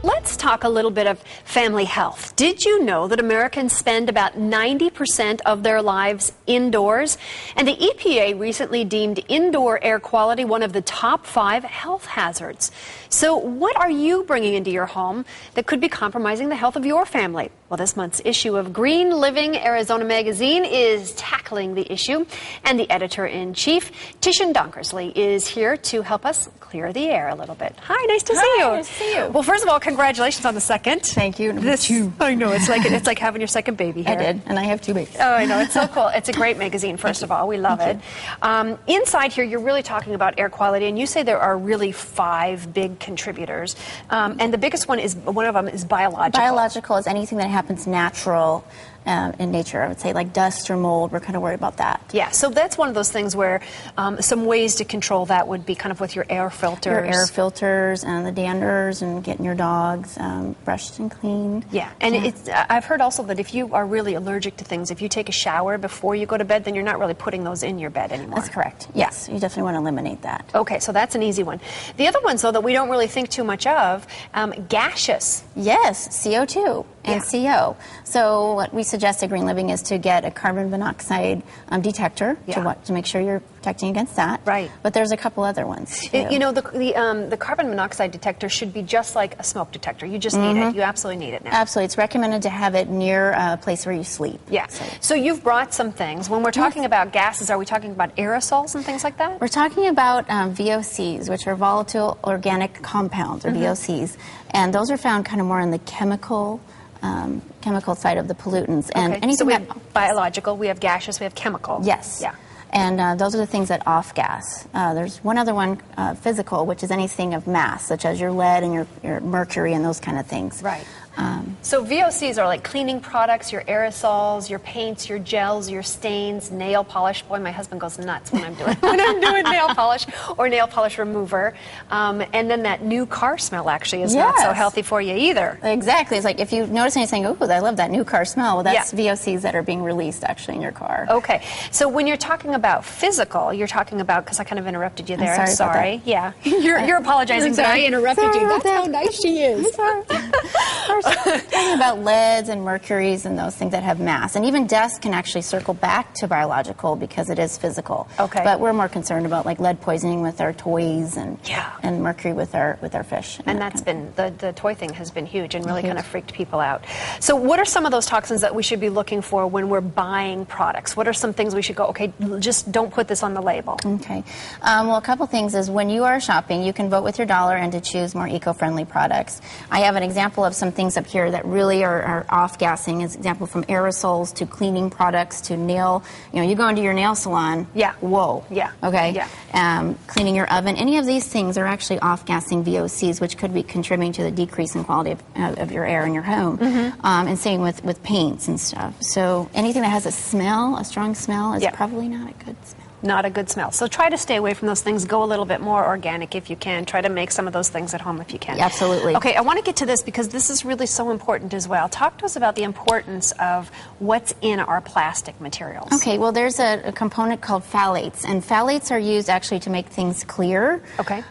let's talk a little bit of family health. Did you know that Americans spend about 90% of their lives indoors? And the EPA recently deemed indoor air quality one of the top 5 health hazards. So what are you bringing into your home that could be compromising the health of your family? Well, this month's issue of Green Living Arizona magazine is tackling the issue, and the editor-in-chief, Tishan Donkersley, is here to help us clear the air a little bit. Hi, nice to see you. Nice to see you. Well, first of all, congratulations on the second. Thank you. I know, it's like having your second baby here. I did, and I have 2 babies. Oh, I know, it's so cool. It's a great magazine, first of all. We love it. Inside here, you're really talking about air quality, and you say there are really 5 big contributors. And the biggest one of them is biological. Biological is anything that happens natural in nature. I would say like dust or mold. We're kind of worried about that. Yeah, so that's one of those things where some ways to control that would be kind of with your air filters. Your air filters and the danders and getting your dogs brushed and cleaned. Yeah, and I've heard also that if you are really allergic to things, if you take a shower before you go to bed, then you're not really putting those in your bed anymore. That's correct. Yes, you definitely want to eliminate that. Okay, so that's an easy one. The other ones, though, that we don't really think too much of, gaseous. Yes, CO2 and CO. So what we suggest at Green Living is to get a carbon monoxide detector to make sure you're protecting against that. Right. But there's a couple other ones too. You know, the carbon monoxide detector should be just like a smoke detector. You just need it. You absolutely need it now. Absolutely. It's recommended to have it near a place where you sleep. Yeah. So you've brought some things. When we're talking about gases, are we talking about aerosols and things like that? We're talking about VOCs, which are volatile organic compounds, or VOCs. And those are found kind of more in the chemical side of the pollutants. And anything so we have biological, we have gaseous, we have chemical. Yes. Yeah. And those are the things that off-gas. There's one other one, physical, which is anything of mass, such as your lead and your mercury and those kind of things. Right. So VOCs are like cleaning products, your aerosols, your paints, your gels, your stains, nail polish. Boy, my husband goes nuts when I'm doing nail polish or nail polish remover. And then that new car smell actually is not so healthy for you either. Exactly. It's like if you notice anything, oh, I love that new car smell. Well, that's VOCs that are being released actually in your car. Okay. So when you're talking about physical, you're talking about, because I kind of interrupted you there. I'm sorry. Yeah. You're apologizing that I interrupted you. That's how nice she is. Talking about leads and mercuries and those things that have mass. And even dust can actually circle back to biological because it is physical. Okay. But we're more concerned about like lead poisoning with our toys and mercury with our fish. And that's been, the toy thing has been huge and really kind of freaked people out. So what are some of those toxins that we should be looking for when we're buying products? What are some things we should go, okay, just don't put this on the label? Okay. Well, a couple things is when you are shopping, you can vote with your dollar and to choose more eco-friendly products. I have an example of some things up here that really are off-gassing. As example, from aerosols to cleaning products to nail, you go into your nail salon. Yeah. Whoa. Yeah. Okay. Yeah. Cleaning your oven. Any of these things are actually off-gassing VOCs, which could be contributing to the decrease in quality of your air in your home. And same with paints and stuff. So anything that has a smell, a strong smell, is probably not a good smell. Not a good smell. So try to stay away from those things. Go a little bit more organic if you can. Try to make some of those things at home if you can. Absolutely. Okay, I want to get to this because this is really so important as well. Talk to us about the importance of what's in our plastic materials. Okay, well there's a component called phthalates, and phthalates are used actually to make things clear. Okay.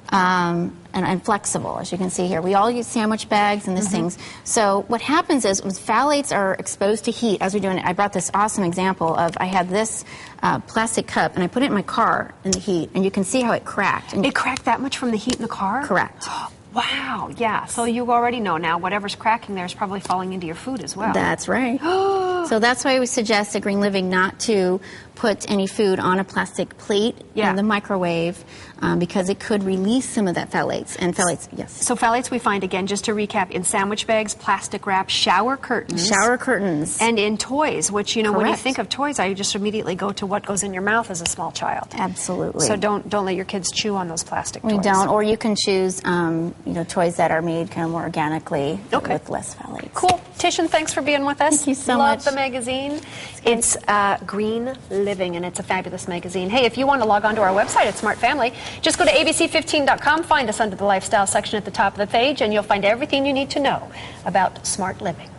And flexible, as you can see here. We all use sandwich bags and these things. So what happens is when phthalates are exposed to heat, as we're doing it, I brought this awesome example of, I had this plastic cup and I put it in my car in the heat, and you can see how it cracked. And it cracked that much from the heat in the car? Correct. Wow, yeah. So you already know now whatever's cracking there is probably falling into your food as well. That's right. So that's why we suggest at Green Living not to put any food on a plastic plate in the microwave because it could release some of that phthalates. And phthalates, So phthalates we find, again, just to recap, in sandwich bags, plastic wrap, shower curtains. Shower curtains. And in toys, which, when you think of toys, I just immediately go to what goes in your mouth as a small child. Absolutely. So don't let your kids chew on those plastic toys. We don't, or you can choose, toys that are made kind of more organically with less phthalates. Cool. Tishan, thanks for being with us. Thank you so much. much. Love the magazine. It's Green Living, and it's a fabulous magazine. Hey, if you want to log on to our website at Smart Family, just go to abc15.com, find us under the lifestyle section at the top of the page, and you'll find everything you need to know about smart living.